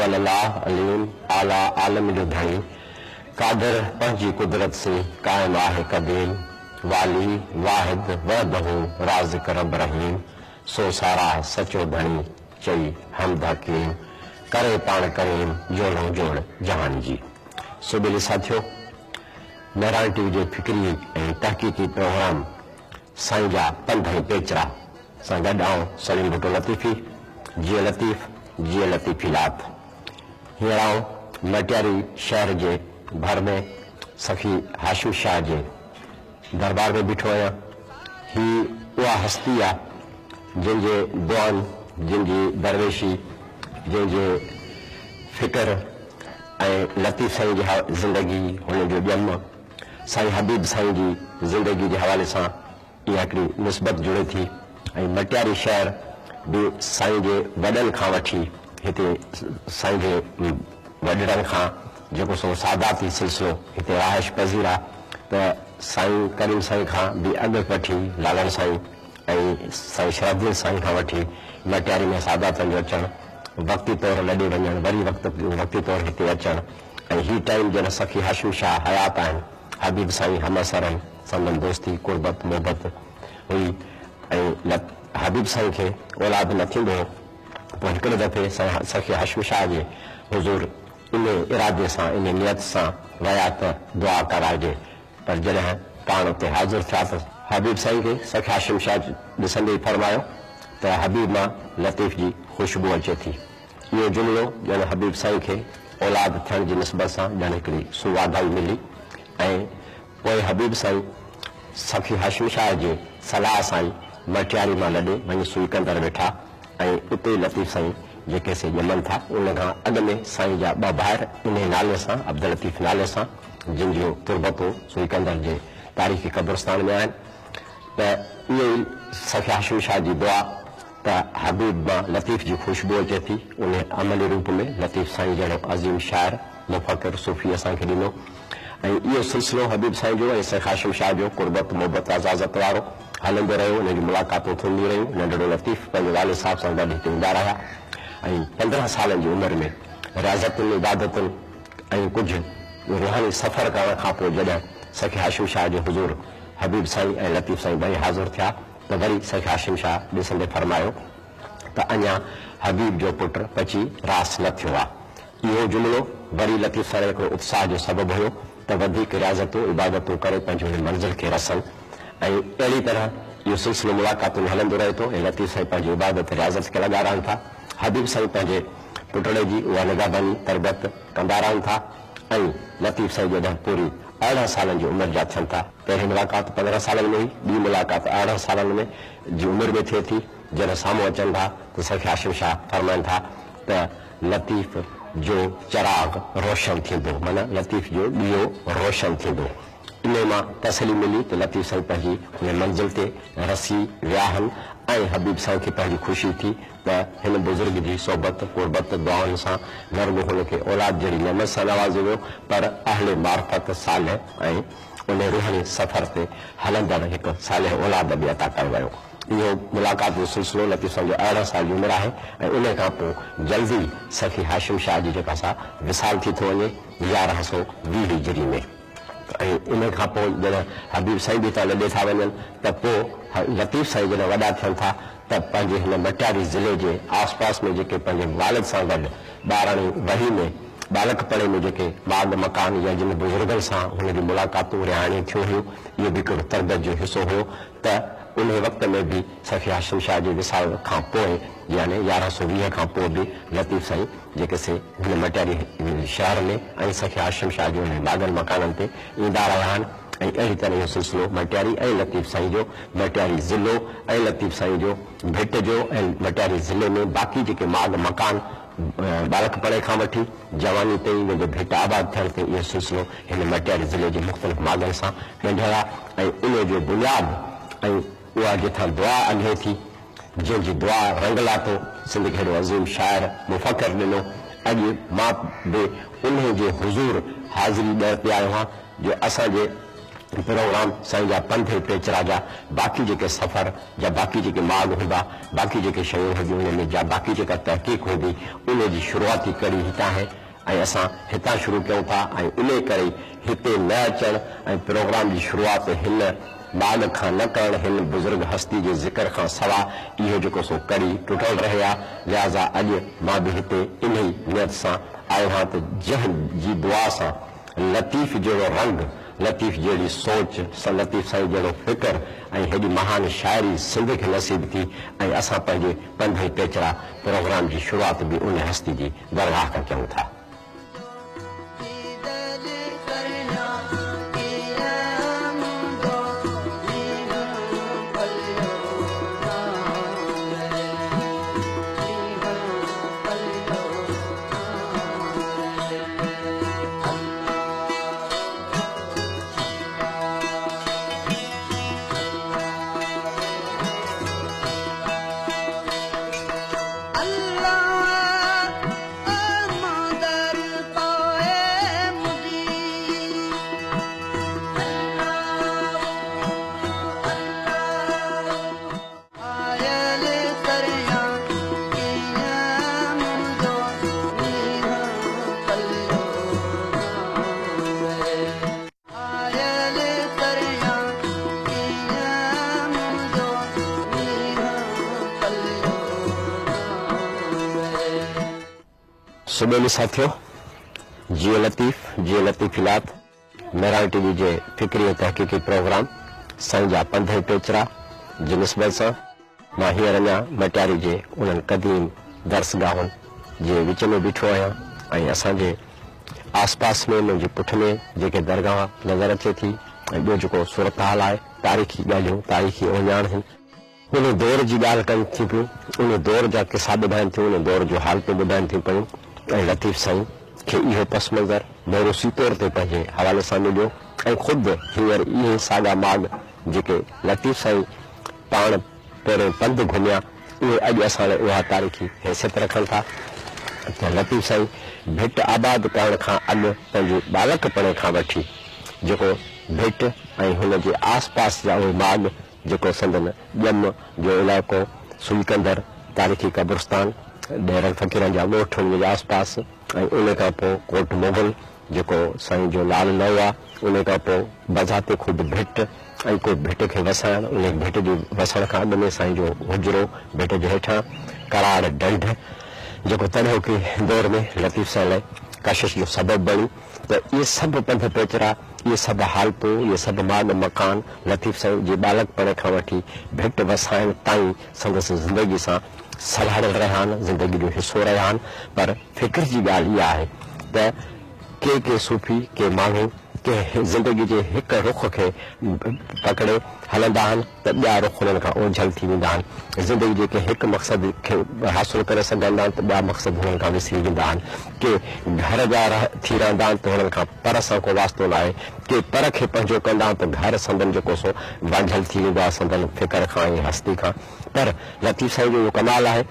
वल्लाह अलीम आला आलम जो धणी कादर पंहिंजी कुदरत से कायम आहे कदीम वाली वाहिद वहदहू राज़िक रब रहीम सो सारा सचो धणी चई हमद हकीम करे पाण करीम जोड़ो जोड़ जहान जी। सुबेले साथियों, मेहरान टीवी जे फिक्री ऐं तहक़ीक़ी प्रोग्राम साईं जा पंध ऐं पेचरा सां गॾु आऊं सलीम भुट्टो लतीफ़ी जिए लतीफ़ जिए लतीफ़ीलात। हींअर आऊं मटियारी शहर जे भर में सखी हाशिम शाह जे दरबार में बीठो आहियां। ही उहा हस्ती आहे जंहिंजे दुआनि, जंहिंजी दरवेशी, जंहिंजे फ़िक्र ऐं लतीफ़ साईं जी ज़िंदगी, हुन जो ॼम साईं हबीब साईं जी ज़िंदगी जे हवाले सां इहा हिकिड़ी निस्बत जुड़े थी। ऐं मटियारी शहर बि साईं जे वॾनि खां वठी हिते साईं जे वॾड़नि खां जेको सो सादाती सिलसिलो हिते रहाइश पज़ीर आहे, त साईं करीम साईं खां बि अॻु वठी लालन साईं ऐं साईं शरफुद्दीन साईं खां वठी मटियारी में सादातनि जो अचणु, वक़्ती तौरु लॾे वञणु, वरी वक़्ती तौरु हिते अचणु, ऐं ही टाइम जॾहिं सखी हाशिम शाह हयात आहिनि, हबीब साईं हमअसर आहिनि, संदन दोस्ती कुर्बत मोहबत हुई ऐं हबीब साईं खे औलाद न थींदो हो। पोइ हिकिड़े दफ़े साईं सखी हाशिम शाह जे हुज़ूर इन इरादे सां, इन नियत सां विया त दुआ कराइजे। पर जॾहिं पाण उते हाज़िर थिया त हबीब साईं खे सखी हाशिम शाह ॾिसंदे ई फरमायो त हबीब मां लतीफ़ जी ख़ुशबू अचे थी। इहो जुमिलो ॼण हबीब साईं खे औलाद थियण जी निस्बत सां ॼण हिकिड़ी सुवाधाई मिली। ऐं पोइ हबीब साईं सखी हाशिम शाह जे सलाह सां ई मटियारी मां लॾे वञी सुईकंदर वेठा ऐं उते लतीफ़ साईं जेके से ॼमनि था, उन खां अॻु में साईं जा ॿ भाइर इन नाले सां, अब्दुल लतीफ़ नाले सां, जिन जो तुरबतो सुईकंदर जे तारीख़ी कब्रस्तान में आहिनि। त इहो ई सखी हाशिम शाह जी दुआ त हबीब मां लतीफ़ जी ख़ुशबू अचे थी, उन अमली रूप में लतीफ़ साईं जहिड़ो अज़ीम शाइर मुफ़क्किर सूफ़ी असांखे ॾिनो। ऐं इहो सिलसिलो हबीब साईं जो ऐं सखी हाशिम शाह जो कुर्बत मोहबत अज़ाज़त वारो हलंदो रहियो। उन जी मुलाक़ातूं थींदियूं रहियूं। नंढड़ो लतीफ़ पंहिंजे वालिद साहिब सां गॾु हिते ईंदा रहिया ऐं 15 सालनि जी उमिरि में रियाज़तुनि, इबादतुनि ऐं कुझु रूहानी सफ़र करण खां पोइ जॾहिं सखी हाशिम शाह जे हुज़ूर हबीब साईं ऐं लतीफ़ साईं ॿई हाज़िर थिया त वरी सखी हाशिम शाह ॾिसंदे फरमायो त अञा हबीब जो पुटु पची रास न थियो आहे। इहो जुमिलो वरी लतीफ़ साईं हिकिड़ो उत्साह जो सबबु हुयो त वधीक रियाज़तूं इबादतूं करे पंहिंजो हिन मंज़िल खे रसनि। ऐं अहिड़ी तरह इहो सिलसिलो मुलाक़ातुनि में हलंदो रहे थो ऐं लतीफ़ साईं पंहिंजी इबादत रियाज़त खे लॻा रहनि था। हबीब साईं पंहिंजे पुटड़े जी उहा निगाहबानी तरबियत कंदा रहनि था ऐं लतीफ़ साईं जॾहिं पूरी 18 सालनि जी उमिरि जा थियनि था, पहिरीं मुलाक़ात 15 सालनि में हुई, ॿी मुलाक़ात 18 सालनि में जी उमिरि में थिए थी। जॾहिं साम्हूं अचनि था त सखी हाशिम शाह फरमाइनि था त लतीफ़ जो चिराग रोशन थींदो, माना लतीफ़ जो ॾीओ रोशन थींदो। इन मां तसली मिली त लतीफ़ साईं पंहिंजी हुन मंज़िल ते रसी विया आहिनि ऐं हबीब साईं खे पंहिंजी ख़ुशी थी त हिन बुज़ुर्ग जी सोबत कुर्बत दुआउनि सां न रुॻो हुनखे औलाद जहिड़ी नेमत सां नवाज़ियो वियो, पर अहले मार्फत सालिह ऐं उन रूहानी सफ़र ते हलंदड़ हिकु सालिह औलाद बि अता कयो वियो। इहो मुलाक़ात जो सिलसिलो लतीफ़ साईं जो 18 साल जी उमिरि आहे ऐं उन खां पोइ जल्दी सखी हाशिम शाह जी जेका सा विसाल थी थो वञे 1120 हिजरी में। ऐं इन खां पोइ जॾहिं हबीब साईं बि त लॾे था वञनि त पोइ लतीफ़ साईं जॾहिं वॾा थियनि था त पंहिंजे हिन मटियारी ज़िले जे आस पास में जेके पंहिंजे वालिद सां गॾु ॿारहं वही में बालकपणे में जेके बाग मकान या जिन बुज़ुर्गनि सां हुन जी मुलाक़ातूं रिहाणी थियूं हुयूं, इहो बि हिकिड़ो तरबियत जो हिसो हुयो। त उन वक़्त में बि सखी हाशिम शाह जे विसाल खां पोइ यानी 1120 खां पोइ बि लतीफ़ साईं जेके से हिन मटियारी शहर में ऐं सखी हाशिम शाह जो हिन बागनि मकाननि ते ईंदा रहिया आहिनि। ऐं अहिड़ी तरह इहो सिलसिलो मटियारी ऐं लतीफ़ साईं जो, मटियारी ज़िलो ऐं लतीफ़ साईं जो भिट जो ऐं मटियारी ज़िले में बाक़ी जेके माग मकान बालकपणे खां वठी जवानी ताईं मुंहिंजो भिट आबाद थियण ते इहो सिलसिलो हिन मटियारी ज़िले जे मुख़्तलिफ़ मागनि सां ॻंढियल आहे। ऐं उन जो बुनियाद ऐं उहा जिथां दुआ अॻे थी, जंहिंजी दुआ रंग लाथो सिंध खे हेॾो अज़ीम शाइर मुफ़क्किर ॾिनो। अॼु मां बि उन जे हुज़ूर हाज़िरी ॾियण ते आयो आहियां जो असांजे प्रोग्राम साईं जा पंध पेचरा जा बाक़ी जेके सफ़र या बाक़ी जेके माग हूंदा बाक़ी जेके शयूं हूंदियूं उन में जा बाक़ी जेका तहक़ीक़ हूंदी उन जी शुरूआती कड़ी हितां आहे ऐं असां हितां शुरू कयूं था ऐं इन करे हिते न अचणु ऐं प्रोग्राम जी शुरूआत हिन ॿाल खां न करणु हिन बुज़ुर्ग हस्ती जे ज़िक्र खां सवाइ इहो जेको सो कड़ी टुटल रहे आहे। लिहाज़ा अॼु मां बि हिते इन ई नियत सां आयो आहियां त जंहिं दुआ सां लतीफ़ जहिड़ो रंग लतीफ़ जहिड़ी सोच लतीफ़ साईं जहिड़ो फ़िक्र ऐं हेॾी महान शाइरी सिंध खे नसीब थी ऐं असां पंहिंजे पंध पेचरा प्रोग्राम जी शुरूआत बि उन हस्ती जी दरगाह खां कयूं था। सुबेली साथियों, जियो लतीफ़िलात मेरान टीवी जे फिक्री ऐं तहक़ीक़ी प्रोग्राम साईं जा पंध पेचरा जी निस्बत सां मां हींअर अञा मटियारी जे उन्हनि क़दीम दर्सगाहुनि जे विच में बीठो आहियां ऐं असांजे आस पास में मुंहिंजे पुठ में जेके दरगाह नज़र अचे थी ऐं ॿियो जेको सूरत हाल आहे तारीख़ी ॻाल्हियूं तारीख़ी ओञाण आहिनि उन दौर जी ॻाल्हि कनि थी पियूं उन दौर जा किसा ॿुधाइनि थियूं उन दौर जो हालतूं ॿुधाइनि थियूं पियूं ऐं लतीफ़ साईं खे इहो पस मंज़र मोरूसी तौर ते पंहिंजे हवाले सां मिलियो ऐं ख़ुदि हींअर इहे साॻा माग जेके लतीफ़ साईं पाण पहिरियों पंध घुमिया उहे अॼु असां लाइ उहा तारीख़ी हैसियत रखनि था त लतीफ़ साईं भिट आबाद करण खां अॻु पंहिंजे बालकपणे खां वठी जेको भिट ऐं हुन जे आस पास जा उहे माग जेको संदन ॼम जो इलाइक़ो सुईकंदर तारीख़ी कब्रिस्तान डेरन फ़क़ीरनि जा ॻोठ उन जे आस पास ऐं उन खां पोइ कोट मोगल जेको साईं जो लाल लव आहे उन खां पोइ बज़ाते ख़ुदि भिट ऐं को भिट खे वसाइणु उन भिट जे वसण खां अॻु में साईं जो हुजरो भिट जे हेठां कराड़ ढंढ जेको तॾहिं के दौर में लतीफ़ साईं लाइ कशिश जो सबबु बणी त इहे सभु पंध पेचरा इहे सभु हालतूं इहे सभु माग मकान लतीफ़ साईं जे बालकपणे खां वठी भिट वसाइण ताईं संदसि ज़िंदगी सां सलाड़ियल रहिया आहिनि ज़िंदगी जो हिसो रहिया आहिनि पर फ़िक्र जी ॻाल्हि इहा आहे त के सूफ़ी के माण्हू के ज़िंदगी जे हिकु रुख खे पकड़े हलंदा आहिनि त ॿिया रुख उन्हनि खां ओझल थी वेंदा आहिनि ज़िंदगी जे के हिकु मक़सद खे हासिलु करे सघंदा आहिनि त ॿिया मक़सद हुननि खां विसरी वेंदा आहिनि के घर जा थी रहंदा आहिनि त हुननि खां पर सां को वास्तो न आहे के पर खे पंहिंजो कंदा आहिनि त घर संदन जेको सो वांझल थी वेंदो आहे संदन फ़िक्र खां ऐं हस्ती खां पर लतीफ़ साईं जो इहो कमाल आहे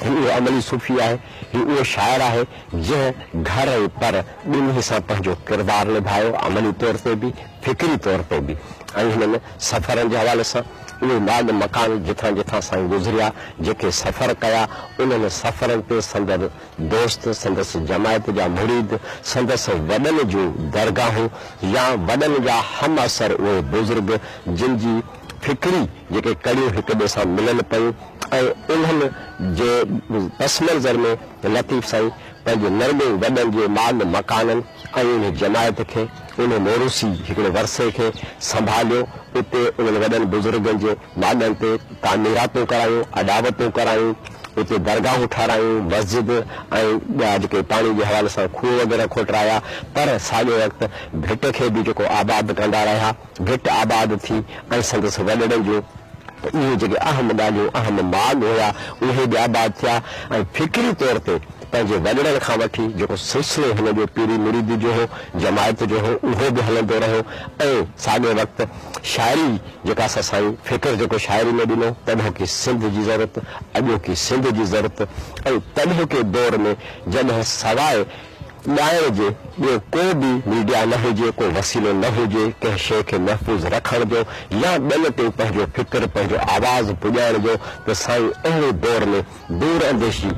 उहो अमली सूफ़ी आहे हीउ उहो शाइर आहे जंहिं घर ऐं पर ॿिन्ही सां पंहिंजो किरदारु निभायो अमली तौर ते बि फ़िक्री तौर ते बि ऐं हिननि सफ़रनि जे हवाले सां उहे माग मकान जिथां जिथां साईं गुज़रिया जेके सफ़र कया उन्हनि सफ़रनि ते संदसि दोस्त संदसि जमायत जा मुरीद संदसि वॾनि जूं दरगाहूं या वॾनि जा हम असर उहे बुज़ुर्ग जिन जी फ़िक्री जेके कड़ियूं हिक ॿिए सां मिलनि पियूं ऐं उन्हनि जे पस मंज़र में लतीफ़ साईं पंहिंजे नरमे वॾनि जे माग मकाननि ऐं उन जमायत खे उन मोरूसी हिकिड़े वरसे खे संभालियो उते उन्हनि वॾनि बुज़ुर्गनि जे माॻनि ते तामीरातूं करायूं अॾावतूं करायूं उते दरगाहूं ठारायूं मस्जिद ऐं ॿिया जेके पाणी जे हवाले सां खूह वग़ैरह खोटराया पर साॻिए वक़्तु भिट खे बि जेको आबाद कंदा रहिया भिट आबाद थी ऐं संदसि वॾड़नि जो इहे जेके अहम ॻाल्हियूं अहम माग हुया उहे बि आबाद थिया ऐं फ़िक्री तौर ते पंहिंजे वॾड़नि खां वठी जेको सिलसिलो हिन जो पीरी मुरीदी जो हो जमायत जो हो उहो बि हलंदो रहियो ऐं साॻिए वक़्तु शाइरी जेका असां साईं फ़िक्र जेको शाइरी में ॾिनो तॾहिं की सिंध जी ज़रूरत अॼोकी सिंध जी ज़रूरत ऐं तॾहिं के दौर में जॾहिं सवाइ ॿाहिरि जे ॿियो को बि मीडिया न हुजे, को वसीलो न हुजे कंहिं शइ खे महफ़ूज़ रखण जो या ॿियनि ते पंहिंजो फ़िक्र पंहिंजो आवाज़ पुॼाइण जो, त साईं अहिड़े दौर में दूर अंदेशी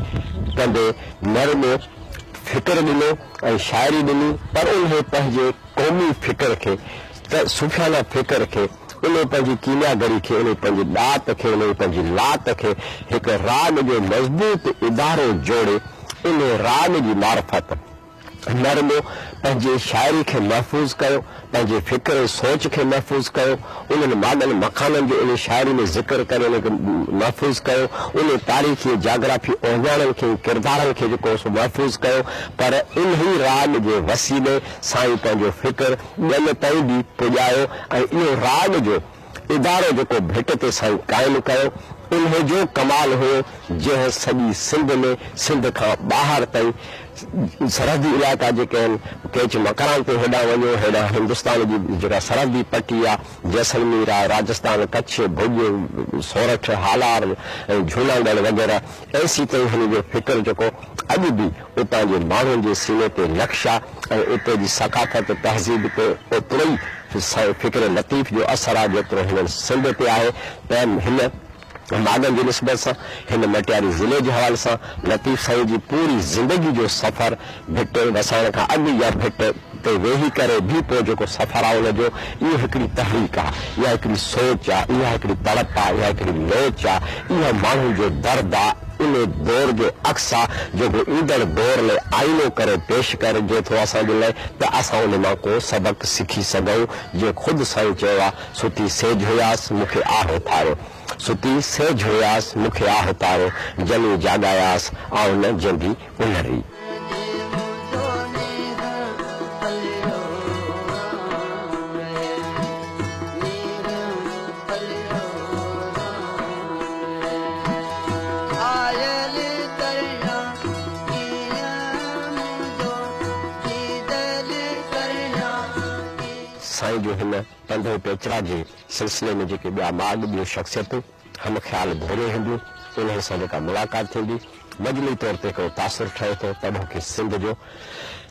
कंदे नरमो फ़िक्र ॾिनो ऐं शाइरी ॾिनी, पर उन पंहिंजे क़ौमी फ़िक्र खे त सुफ़ियाना फ़िक्र खे, उन पंहिंजी कीमियागरी खे, उन पंहिंजी ॾात खे, उन पंहिंजी लात खे हिकु राग जो मज़बूत इदारो जोड़े इन राग जी मार्फत नरमो पंहिंजे शाइरी खे महफ़ूज़ कयो, पंहिंजे फ़िक्र सोच खे महफ़ूज़ कयो, उन्हनि माननि मकाननि जो इन शाइरी में ज़िक्र करे उनखे महफ़ूज़ कयो, उन तारीख़ी जाग्राफी ओहियाणनि खे किरदारनि खे जेको सो महफ़ूज़ कयो, पर इन ई राग जे वसीले साईं पंहिंजो फ़िक्र ॿियनि ताईं बि पुॼायो ऐं इहो राग जो इदारो जेको भिट ते साईं क़ाइमु कयो, उन जो कमाल हुयो जंहिं सॼी सिंध में सिंध खां ॿाहिरि ताईं सरहदी इलाइक़ा जेके आहिनि, केच मकान ते हेॾां वञो, हेॾां हिंदुस्तान जी जेका सरहदी पट्टी आहे, जैसलमेर आहे, राजस्थान, कच्छ, भुज, सोरठ, हालार ऐं जूनागढ़ वग़ैरह, ऐसी ताईं हिन जो फ़िक्र जेको अॼु बि उतां जे माण्हुनि जे सीने ते नक्श आहे ऐं उते जी सकाफ़त तहज़ीब ते ओतिरो ई फ़िक्र लतीफ़ जो असरु आहे जेतिरो हिन सिंध ते आहे। त हिन मागनि जी निस्बत सां, हिन मटियारी ज़िले जे हवाले सां लतीफ़ साईं जी पूरी ज़िंदगी जो सफ़र भिट वसाइण खां अॻु या भिट ते वेही करे बि पोइ जेको सफ़र आहे उनजो, इहो हिकिड़ी तहरीक आहे, इहा हिकिड़ी सोच आहे, इहा हिकिड़ी तड़प आहे, इहा हिकिड़ी लोच आहे, इहा माण्हुनि जो दर्द आहे, इन दौर जो अक्स आहे जेको ईंदड़ दौर लाइ आईनो करे पेश करे थो असांजे लाइ, त असां उन मां को सबक़ सिखी सघूं। जीअं ख़ुदि साईं चयो आहे, सुती सेज हुयासि मूंखे आहे थारो, सुती सेज हुयासि मूंखे आहे तारो, जनी जाॻायासि आउं न जंदी उनरी। साईं जो हिन पंधु पेचरा जे सिलसिले में जेके ॿिया माॻ ॿियूं शख़्सियतूं हम ख़्याल भोरे हूंदियूं, उन्हनि सां जेका मुलाक़ात थींदी, मजली तौर ते हिकिड़ो तासुरु ठहे थो तॾोकी सिंध जो,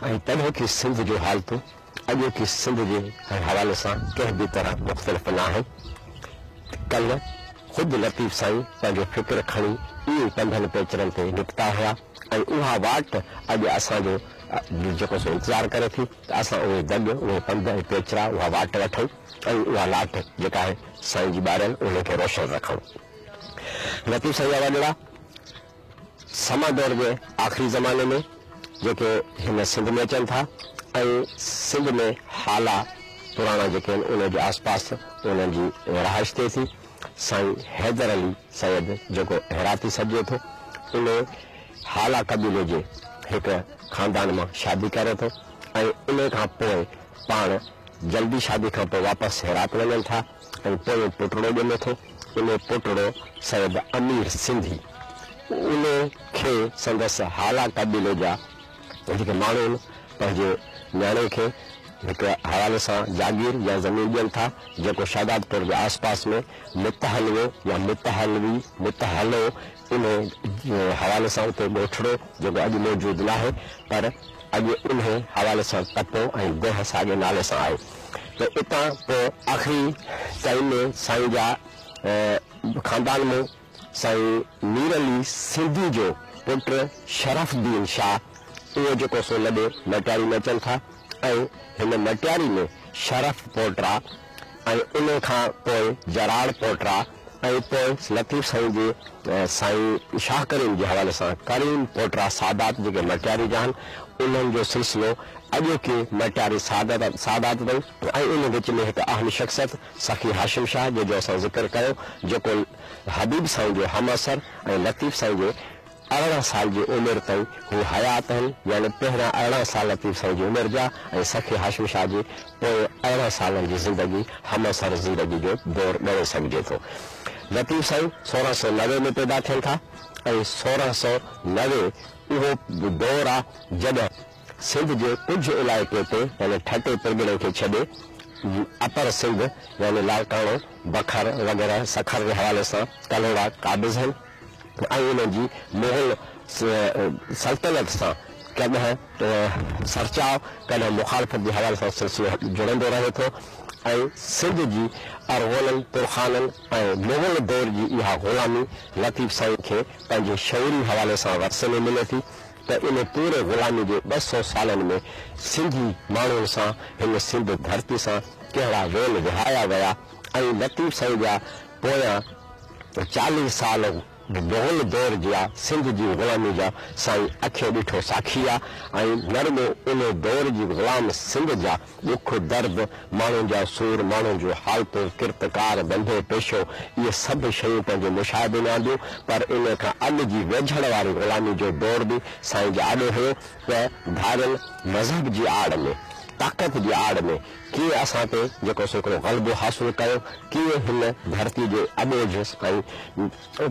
ऐं तॾोकी सिंध जो हालतूं अॼोकी सिंध जे हवाले सां कंहिं बि तरह मुख़्तलिफ़ न आहिनि। कल्ह ख़ुदि लतीफ़ साईं पंहिंजो फ़िक्र खणी इहे पंधनि पेचरनि ते निकिता हुआ ऐं उहा वाट अॼु असांजो जेको सो इंतज़ारु करे थी त असां उहे दग, उहे पंध ऐं पेचरा, उहा वाट वठूं ऐं उहा लाट जेका आहे साईं जी ॿारनि उनखे रोशन रखूं। लतीफ़ साईं जा वॾड़ा समा दौर जे आख़िरी ज़माने में जेके हिन सिंध में अचनि था ऐं सिंध में हाला पुराणा जेके आहिनि उनजे आसपास उन्हनि जी रहाइश थिए थी। साईं हैदर अली सैयद जेको हेराती सॾिजे थो, उन हाला कबीले जे हिकु ख़ानदान मां शादी करे थो ऐं उन खां पोइ पाण जल्दी शादी खां पोइ वापसि हेरात वञनि था ऐं पोइ पुटड़ो ॼमे थो। उन पुटड़ो सैयद अमीर सिंधी, उन खे संदसि हाला कबीले जा जेके माण्हू आहिनि पंहिंजे न्याणे खे हिकु हवाले सां जागीर या ज़मीन ॾियनि था, जेको शादातपुर जे आसपास में मुतहलवो या मुतहलवी मुतहलो इन हवाले सां उते ॻोठड़ो जेको अॼु मौजूदु न आहे, पर अॼु उन हवाले सां टपो ऐं देह साॻे नाले सां आहे। त इतां पोइ आख़िरी टाइम में साईं जा ख़ानदान में साईं मीर अली सिंधी जो पुटु शरफ़ुद्दीन शाह, उहो जेको सो लॾे मटियारी में अचनि था ऐं हिन मटियारी में शरफ़ पोटरा ऐं उन खां पोइ जराड़ पोटरा ऐं पोइ लतीफ़ साईं जे साईं शाह करीम जे हवाले सां करीम पोटरा सादात जेके मटियारी जा आहिनि, उन्हनि जो सिलसिलो अॼोकी मटियारी सादात अथई। ऐं उन विच में हिकु अहम शख़्सियत सखी हाशिम शाह जंहिंजो असां ज़िक्र कयो, जेको हबीब साईं जो हम असर ऐं लतीफ़ साईं जे 18 साल जी उमिरि ताईं हू हयात आहिनि, यानी पहिरियां 18 साल लतीफ़ साईं जी उमिरि जा ऐं सखी हाशिम शाह जी पोइ 18 सालनि जी ज़िंदगी हम असर ज़िंदगी जो दौर ॻणे सघिजे थो। लतीफ़ साईं 1690 में पैदा थियनि था ऐं 1690 उहो दौर आहे जॾहिं सिंध जे कुझु इलाइक़े ते यानी ठटे परगिणे खे छॾे अपर सिंध यानी लालकाणो, बखर वग़ैरह सखर जे हवाले सां कलोड़ा क़ाबिज़ आहिनि ऐं उन्हनि जी मुग़ल सल्तनत सां कॾहिं सरचाव कॾहिं मुखालफ़त जे हवाले सां सिलसिलो जुड़ंदो रहे थो ऐं सिंध जी अरगोननि तुरखाननि ऐं मुग़ल दौर जी इहा ग़ुलामी लतीफ़ साईं खे पंहिंजे शऊरी हवाले सां वरसे में मिले थी त इन पूरे ग़ुलामी जे 200 सालनि में सिंधी माण्हुनि सां हिन सिंध धरती सां कहिड़ा वेल विहाया विया ऐं लतीफ़ साईं जा पोयां 40 साल मुग़ल दौर जा सिंध जी ग़ुलामी जा साईं अखियो ॾिठो साखी आहे ऐं नरमो इन दौर जी ग़ुलाम सिंध जा दुख दर्द माण्हुनि जा सूर माण्हुनि जो हालतूं किरतकार धंधो पेशो इहे सभु शयूं पंहिंजे मुशाहिदे में आंदियूं पर इन खां अॻु जी वेझण वारी ग़ुलामी जो दौर बि साईं जो आॾो हुयो त धारियल मज़हब जी आड़ में ताक़त जी आड़ में कीअं असां ते जेको सो हिकिड़ो ग़लबो हासिलु कयो कीअं हिन धरती जे अॿोझ ऐं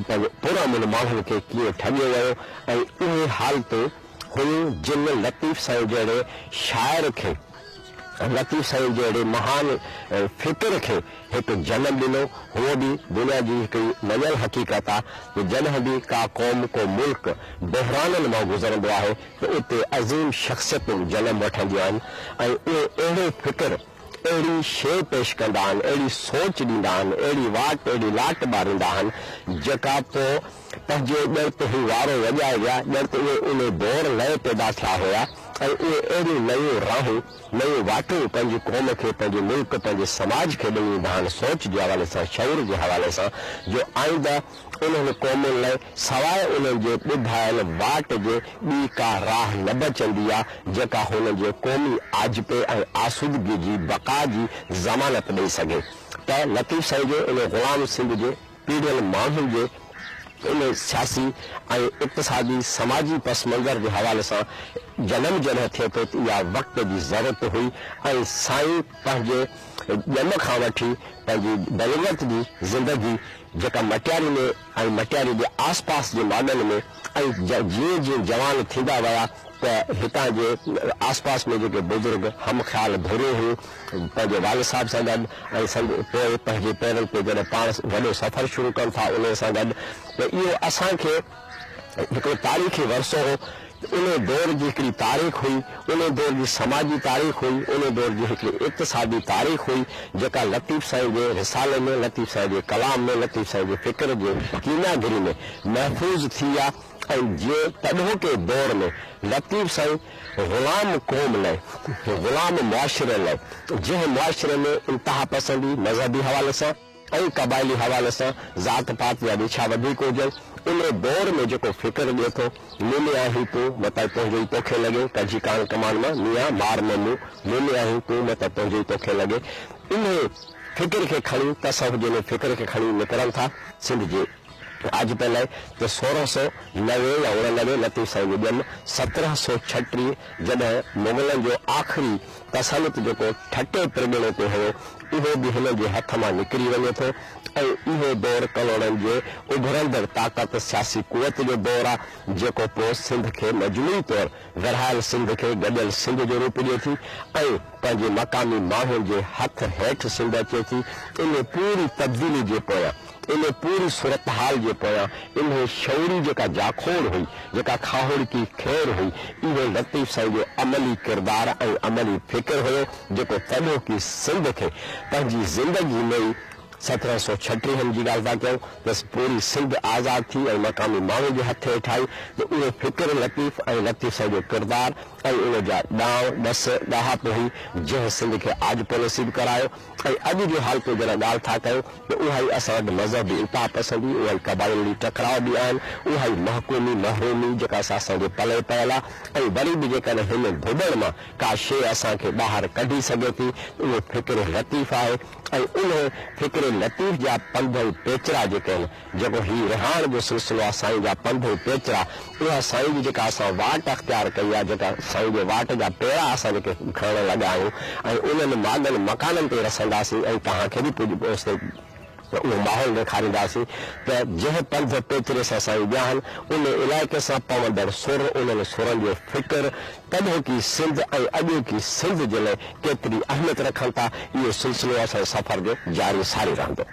पंहिंजे पुरअमन माण्हुनि खे कीअं ठॻियो वियो ऐं उहे हालतूं हुयूं जिन लतीफ़ साईं जहिड़े शाइर खे लतीफ़ साईं जहिड़े महान फ़िक्र खे हिकु जनम ॾिनो उहो बि दुनिया जी हिकिड़ी मञल हक़ीक़त आहे त जॾहिं बि का क़ौम को मुल्क बहिराननि मां गुज़रंदो आहे त उते अज़ीम शख़्सियतूं जनम वठंदियूं आहिनि ऐं उहे अहिड़ो फ़िक्र अहिड़ी शइ पेश कंदा आहिनि अहिड़ी सोच ॾींदा आहिनि अहिड़ी वाट अहिड़ी लाट ॿारींदा आहिनि जेका पोइ पंहिंजे ॼण ते ई वारो वॼाए विया ॼण त उहे उन दौर लय पैदा थिया हुया ऐं उहे अहिड़ियूं नयूं राहूं नयूं वाटूं पंहिंजी क़ौम खे पंहिंजे मुल्क पंहिंजे समाज खे ॾींदा आहिनि सोच जे हवाले सां शऊर जे हवाले सां जो आईंदा उन्हनि क़ौमुनि लाइ सवाइ उन्हनि जे ॿुधायल वाट जे ॿी का राह न बचंदी आहे जेका हुननि जे क़ौमी आजिपे ऐं आसूदगी जी बका जी ज़मानत ॾेई सघे त लतीफ़ साईं जो इन ग़ुलाम सिंध जे पीढ़ियल माण्हुनि जे इन सियासी ऐं इक़्तिसादी समाजी पस मंज़र जे हवाले सां जनम जॾहिं थिए थो त इहा वक़्त जी ज़रूरत हुई ऐं साईं पंहिंजे ॼम खां वठी पंहिंजी बलगत जी ज़िंदगी जेका मटियारी में ऐं मटियारी जे आस पास जे माडल में ऐं जीअं जीअं जवान थींदा विया त हितां जे आस पास में जेके बुज़ुर्ग हम ख़्याल भेरियो हुयूं पंहिंजे वाल साहिब सां गॾु ऐं पंहिंजे पेरनि ते जॾहिं पाण वॾो सफ़र शुरू कनि था उन सां गॾु त इहो असांखे हिकिड़ो तारीख़ी वरसो हो उन दौर जी हिकिड़ी तारीख़ हुई उन दौर जी समाजी तारीख़ हुई उन दौर जी हिकिड़ी इक़्तिसादी तारीख़ हुई जेका लतीफ़ साईं जे रिसाले में लतीफ़ साईं जे कलाम में लतीफ़ साईं जे फ़िक्र जे कीनागिरी में महफ़ूज़ थी आहे ऐं जीअं तॾहिं के दौर में लतीफ़ साईं ग़ुलाम क़ौम लाइ ग़ुलाम मुआशिरे लाइ जंहिं मुआशिरे में इंतिहा पसंदी मज़हबी हवाले सां ऐं क़बाइली हवाले सां ज़ात पात जा रिछा वधीक हुजनि उन दौर में जेको फ़िक्र ॾिए थो मिले आहीं तूं मत तुंहिंजो ई तोखे लॻे कजी कान कमान मां मियां मार मम्मू मिले आहीं तूं मत तुंहिंजो ई तोखे लॻे इन फ़िक्र खे खणी तसव्वुफ़ जे फ़िक्र खे खणी निकिरनि था सिंध जे आज पहले तो 1690 या 89 लतीफ़ साईं जो जन्म 1736 जॾहिं मुग़लनि जो आख़िरी तसलुत जेको ठटे प्रगणे ते हुयो इहो बि हिन जे हथ मां निकिरी वञे थो ऐं इहो दौर करोड़नि जे उभरंदड़ ताक़त सियासी कुवत जो दौर आहे जेको पोइ सिंध खे मजमूई तौर विरहायल सिंध खे गॾियल सिंध जो रूप ॾिए थी ऐं पंहिंजे मक़ामी माण्हुनि जे हथ हेठि सिंध अचे थी इन पूरी तब्दीली जे पोयां इन पूरी सूरत हाल जे पोयां इन शऊरी जेका जाखोड़ हुई जेका खाहोड़ की खैर हुई इहो लतीफ़ साईं जो अमली किरदार ऐं अमली फ़िक्र हुयो जेको तॾहिं की सिंध खे पंहिंजी ज़िंदगी में 1736 जी ॻाल्हि था कयूं बस पूरी सिंध आज़ाद थी ऐं मक़ामी माण्हू जे हथ हेठि आई त उहे फ़िक्र लतीफ़ ऐं लतीफ़ साईं जो किरदार ऐं उन जा ॾांव ॾस ॾहाप हुई जंहिं सिंध खे आजपो नसीब करायो ऐं अॼु जो हालतूं जॾहिं ॻाल्हि था कयूं त उहा ई असां वटि मज़हबी इंतिहा पसंदी उहा ई क़बाइली टकराव बि आहिनि उहा ई महकूमी महरूमी जेका असांजे पले पयल आहे ऐं वरी बि जेकॾहिं हिन धुॿण मां का शइ असांखे ॿाहिरि कढी सघे थी उहो फ़िक्र लतीफ़ आहे ऐं उन फ़िक्र लतीफ़ जा पंध पेचरा जेके आहिनि जेको हीउ रिहाण जो सिलसिलो आहे साईं जा पंध पेचरा उहा साईं जी जेका असां वाट अख़्तियार कई आहे जेका साईं जे वाट जा पेरा असां जेके खणण लॻा आहियूं ऐं उन्हनि माॻनि मकाननि ते रसंदासीं ऐं तव्हांखे बि उहो माहौल ॾेखारींदासीं त जंहिं पंध पेचरे सां साईं ॿिया आहिनि उन इलाइक़े सां पवंदड़ सुर उन्हनि सुरनि जो फ़िक्र तॾहिं की सिंध ऐं अॼु की सिंध जे लाइ केतिरी अहमियत रखनि था इहो सिलसिलो असांजे सफ़र जो जारी सारी रहंदो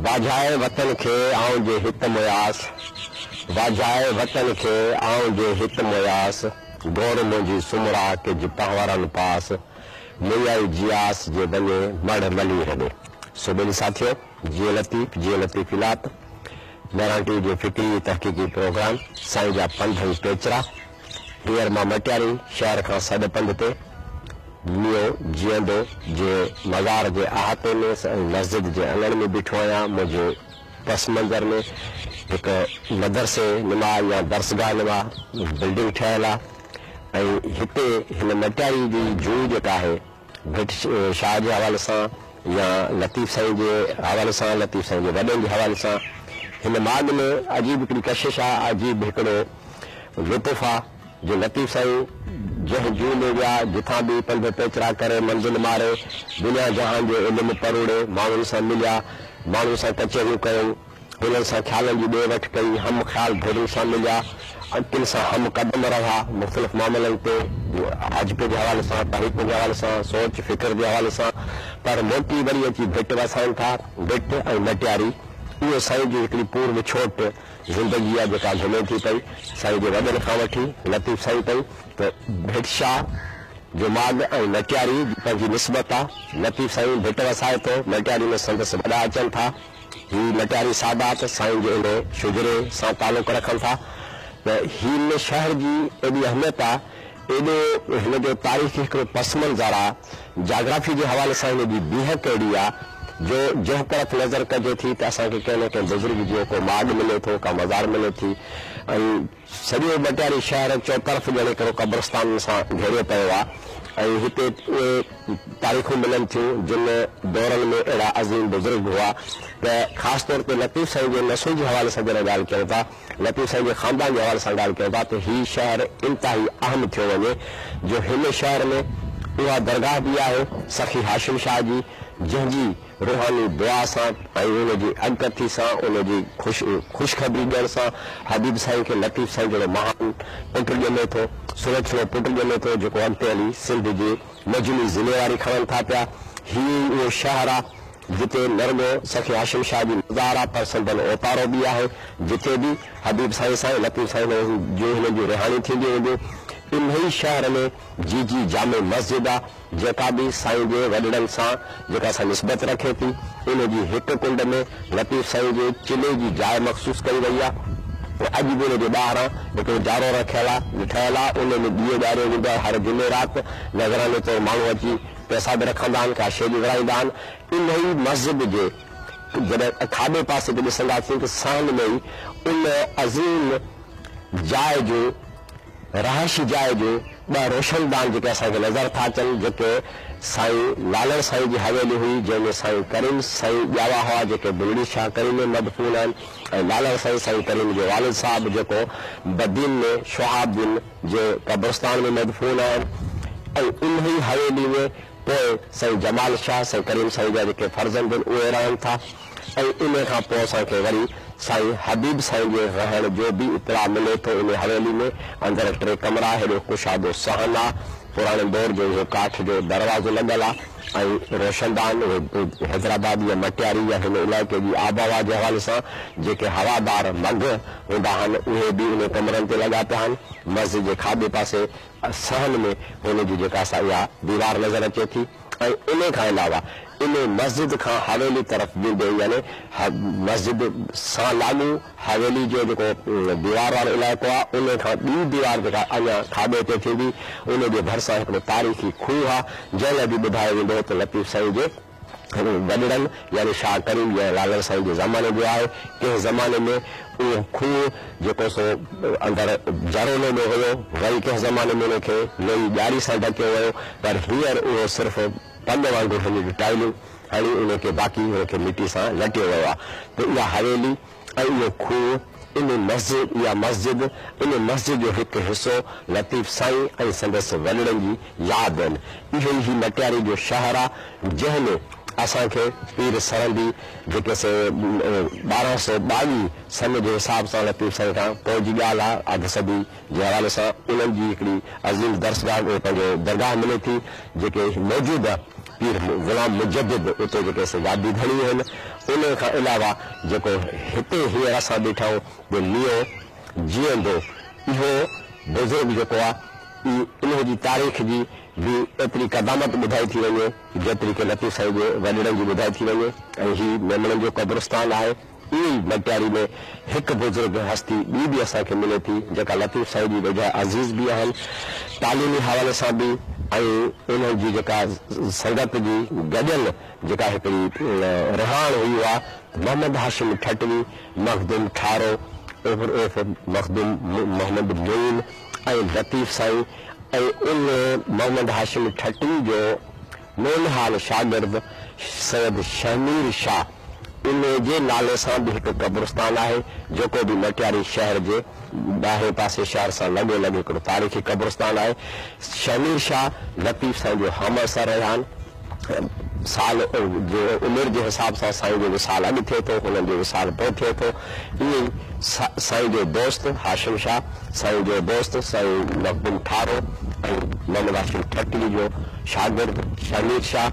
वाजाए वतन खे आऊं जे हित मुयास, वाजाए वतन खे आऊं जे हित मुयास, गोर मुंहिंजी सुमरा के पहवरनि पास, मुयाई जियास जे वञे मड़ मली हले। सो ॿिनि साथियो, जीअं लतीफ़ इलात मराठी जो फिक्री तहक़ीक़ी प्रोग्राम साईं जा पंध ऐं पेचरा। हींअर मां मटियारी शहर खां सॾ पंध ते मियो जीअंदो जे मज़ार जे अहाते में मस्जिद जे अंगण में बीठो आहियां। मुंहिंजे पस मंज़र में हिकु मदरसे नुमा या दर्सगाह नुमा बिल्डिंग ठहियल आहे ऐं हिते हिन मटियारी जी जूं जेका आहे ब्रिटिश शाह जे हवाले सां या लतीफ़ साईं जे हवाले सां, लतीफ़ साईं जे वॾनि जे हवाले सां हिन माग में अजीब हिकिड़ी कशिश आहे, अजीब हिकिड़ो लुत्फ़ आहे जो लतीफ़ साईं जंहिं जूं में विया, जिथां बि पंध पेचरा करे मंज़िल मारे, दुनिया जहान जो इल्मु परूड़े, माण्हुनि सां मिलिया, माण्हुनि सां कचहरियूं कयूं, हुननि सां ख़्यालनि जी ॾे वठि कई, हम ख़्याल भेड़ुनि सां मिलिया, किन सां हम क़दम रहा मुख़्तलिफ़ मामलनि ते, हजब जे हवाले सां, तहरीक जे हवाले सां, सोच फ़िक्र जे हवाले सां। पर मोटी वरी अची भिट वसाइनि था, भिट ऐं मटियारी उहो साईं जी हिकिड़ी पूर्व छोट ज़िंदगी आहे जेका घुमे थी पई साईं जे वॾनि खां वठी लतीफ़ साईं ताईं। त भिट शाह जो माग ऐं मटियारी पंहिंजी निस्बत आहे। लतीफ़ साईं भिट वसाए थो, मटियारी में संदसि वॾा अचनि था। हीअ मटियारी सादात साईं जे इन शुजरे सां तालुक़ रखनि था। त हिन शहर जी एॾी अहमियत आहे, एॾो हिन जो तारीख़ी हिकिड़ो पस मंज़र आहे, जाग्राफी जे हवाले सां हिन जी बीह कहिड़ी आहे जो जंहिं तरफ़ नज़र कजे थी त असांखे कंहिं न कंहिं बुज़ुर्ग जो को माग मिले थो, का मज़ार मिले थी। ऐं सॼो मटियारी शहर चौतरफ़ ॼणे हिकिड़ो क़ब्रस्तान सां घेरियो पियो आहे ऐं हिते उहे तारीख़ूं मिलनि थियूं जिन दौरनि में अहिड़ा अज़ीम बुज़ुर्ग हुआ। त ख़ासि तौर ते लतीफ़ साईं जे नसुल जे हवाले सां जॾहिं ॻाल्हि कयूं था, लतीफ़ साईं जे ख़ानदान जे हवाले सां ॻाल्हि कयूं था, त हीउ शहर इंतिहाई अहम थियो वञे जो हिन शहर में उहा दरगाह बि आहे सखी हाशिम शाह जी, जंहिंजी रूहानी दुआ सां ऐं उनजी अॻकथी सां, उनजी ख़ुशख़बरी ॾियण सां हबीब साईं खे लतीफ़ साईं जहिड़ो महान पुटु ॼमे थो, सुरक्षित पुटु ॼमे थो जेको अॻिते हली सिंध जी मजमूई ज़िम्मेवारी खणनि था पिया। हीउ उहो शहर आहे जिते नरगो सखी हाशिम शाह जी मज़ार आहे, पर संदन ओतारो बि आहे जिते बि हबीब साईं सां लतीफ़ साईं जो हिन जूं रिहाणी थींदियूं हूंदियूं। इन ई शहर में जी जामे मस्जिद आहे जेका बि साईं जे वॾड़नि सां जेका असां निस्बत रखे थी। उन जी हिकु कुंड में लतीफ़ साईं जे चिले जी जाइ मख़सूस कई वई आहे। अॼु बि उन जे ॿाहिरां हिकिड़ो जारो रखियल आहे, ठहियल आहे, उन में ॾीओ ॾियारियो वेंदो आहे हर जुमेरात। नज़राने तौरु माण्हू अची पैसा बि रखंदा आहिनि, का शइ बि विराईंदा आहिनि। इन ई मस्जिद जे जॾहिं खाॿे पासे ते ॾिसंदासीं त साण में ई उन अज़ीम जाइ जो रहायशी जाइ जो ॿ रोशनदान जेके असांखे नज़र था अचनि, जेके साईं लालण साईं जी हवेली हुई जंहिंमें साईं करीम साईं ॼावा हुआ जेके बुलड़ी शाह करीम में मदफून आहिनि, ऐं लालण साईं करीम जो वालिद साहब जेको बदीन में शहाबुद्दीन जे कब्रस्तान में मदफून आहिनि। ऐं उन ई हवेली में पोइ साईं जमाल शाह साईं करीम साईं जा जेके फर्ज़ंद आहिनि उहे रहनि था। ऐं इन खां पोइ असांखे वरी साईं हबीब साईं जे रहण जो बि इतला मिले थो। इन हवेली में अंदरि 3 कमरा, हेॾो कुशादो सहन आहे, पुराणे दौर जो इहो काठ जो दरवाज़ो लॻल आहे ऐं रोशनदान हैदराबाद या मटियारी या हिन इलाइक़े जी आबहवा जे हवाले सां जेके हवादार मघ हूंदा आहिनि उहे बि उन कमरनि ते लॻा पिया आहिनि। मस्जिद जे खाॿे पासे सहन में हुनजी जेका असां इहा दीवार नज़र अचे थी। ऐं इन खां अलावा इन मस्जिद खां हवेली तरफ़ वेंदे यानी मस्जिद सां लाॻू हवेली जो जेको दीवार वारो इलाइक़ो आहे उन खां ॿी दीवार जेका अञा खाॿे ते थींदी उन जे भरिसां हिकिड़ो तारीख़ी खूह आहे जंहिं लाइ बि ॿुधायो वेंदो त लतीफ़ साईं जे वॾड़नि यानी शाह करीम या लालण साईं जे ज़माने जो आहे। कंहिं ज़माने में उहो खूह जेको सो अंदरि जरोले में हुयो, वरी कंहिं ज़माने में उनखे लोही ॾियारी सां ढकियो वियो, पर हींअर उहो सिर्फ़ु पंध वांगुरु हुनजी टाइलूं हणी उनखे बाक़ी उनखे मिटी सां लटियो वियो आहे। त इहा हवेली ऐं इहो खूह इन मस्जिद या मस्जिद इन मस्जिद जो हिकु हिसो लतीफ़ साईं ऐं संदसि वॾड़नि जी यादि आहिनि। इहो ई मटियारी जो शहर आहे जंहिंमें असांखे पीर सरंदी जेके से 1222 सन जे हिसाब सां लतीफ़ साईं खां पोइ जी ॻाल्हि आहे अधु सदी जे हवाले सां उन्हनि जी हिकिड़ी अज़ीम दर्सगाह पंहिंजो दरगाह मिले थी जेके मौजूदु पीर गुलाम मुजद्दिद उते जेके गादी धणी आहिनि उन खां अलावा जेको हिते हींअर असां ॾिठा आहियूं जो लियो जीअंदो इहो बुज़ुर्ग जेको आहे इन जी तारीख़ जी भी एतिरी क़दामत ॿुधाई थी वञे जेतिरी की लतीफ़ साईं जे वॾड़नि जी ॿुधाई थी वञे ऐं हीउ मेमणनि जो क़ब्रस्तान आहे इन मटियारी में हिकु बुज़ुर्ग हस्ती ॿी बि असांखे मिले थी जेका लतीफ़ साईं जी वेझा अज़ीज़ बि आहिनि तालीमी हवाले सां बि ऐं उन्हनि जी जेका संगत जी गॾियल जेका हिकिड़ी रिहाण हुई आहे मोहम्मद हाशिम ठटवी मखदूम ठारो मखदूम मोहम्मद मोइन ऐं लतीफ़ साईं ऐं उन मोहम्मद हाशिम ठटवी जो मोनहाल शागिर्द सैयद शमीर शाह इन जे नाले सां बि हिकु क़ब्रस्तान आहे जेको बि मटियारी शहर जे ॿाहिरि पासे शहर सां लॻो लॻो हिकिड़ो तारीख़ी क़ब्रस्तान आहे शमीर शाह लतीफ़ साईं जो हमअसर रहिया आहिनि साल जो उमिरि जे हिसाब सां साईं जो विसाल अॻु थिए थो हुननि जो विसाल पोइ थिए थो ईअं साईं जो दोस्त हाशिम शाह साईं जो दोस्त साईं मखदूम ठारो ऐं मोहम्मद हाशिम ठटवी जो शागिर्द शमीर शाह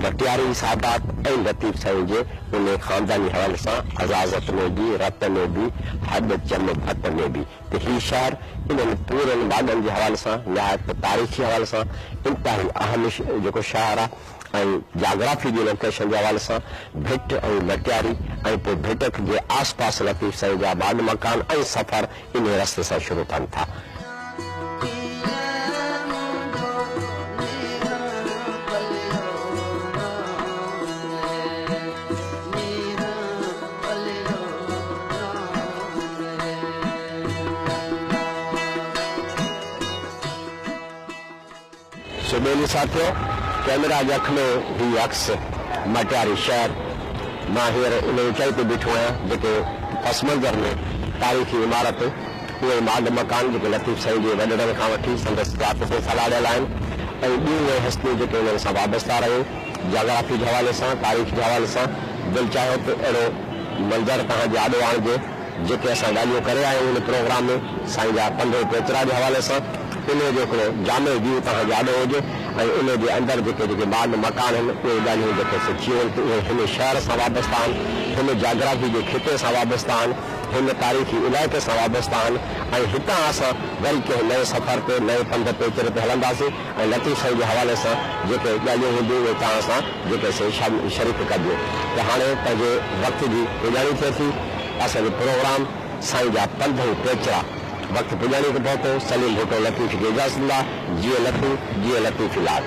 मटियारी सादात ऐं लतीफ़ साईं जे उन ख़ानदानी हवाले सां अज़ाज़त में बि रत में बि हद चम भत में बि त हीउ शहर इन्हनि पूरनि वाॾनि जे हवाले सां निहायत तारीख़ी हवाले सां इंतिहाई अहम जेको शहर आहे ऐं जाग्राफी जी लोकेशन जे हवाले सां भिट ऐं मटियारी ऐं पोइ भिट जे आस पास लतीफ़ साईं जा बाड मकान ऐं सफ़र इन रस्ते सां शुरू थियनि था सुबेली साथियों कैमरा जे अख में ही अक्स मटियारी शहर मां हींअर इन ऊचाई ते बीठो आहियां जेके पस मंज़र में तारीख़ी इमारत उहे माड मकान जेके लतीफ़ साईं जे वॾड़नि खां वठी संदसि जात ते सलाड़ियल आहिनि ऐं ॿियूं हस्तियूं जेके उन्हनि सां वाबस्ता रहियूं जाग्राफी जे हवाले सां तारीख़ जे हवाले सां दिलि चाहियो त अहिड़ो मंज़र तव्हांजे आॾो आणिजे जेके असां ॻाल्हियूं करे आया आहियूं इन प्रोग्राम में साईं जा पंध पेचरा जे हवाले सां इन जो हिकिड़ो जामे व्यू तव्हांजे आॾो हुजे ऐं उन जे अंदरि जेके माड मकान आहिनि उहे ॻाल्हियूं जेके सिखियूं आहिनि उहे हिन शहर सां वाबस्ता आहिनि हिन जाग्राफी जे खिते सां वाबस्ता आहिनि हिन तारीख़ी इलाइक़े सां वाबस्ता आहिनि ऐं हितां असां वरी कंहिं नए सफ़र ते नए पंध पेचर ते हलंदासीं ऐं लतीफ़ साईं जे हवाले सां जेके ॻाल्हियूं हूंदियूं उहे तव्हां सां जेके शरीक कबियूं त हाणे पंहिंजे वक़्त जी पुॼाणी थिए थी असांजो प्रोग्राम साईं जा पंध पेचरा वक्त पुजानी को पहुंचो सलीम भुट्टो लतीफ़ की इजाज़त ला जिए लतीफ़ इलाज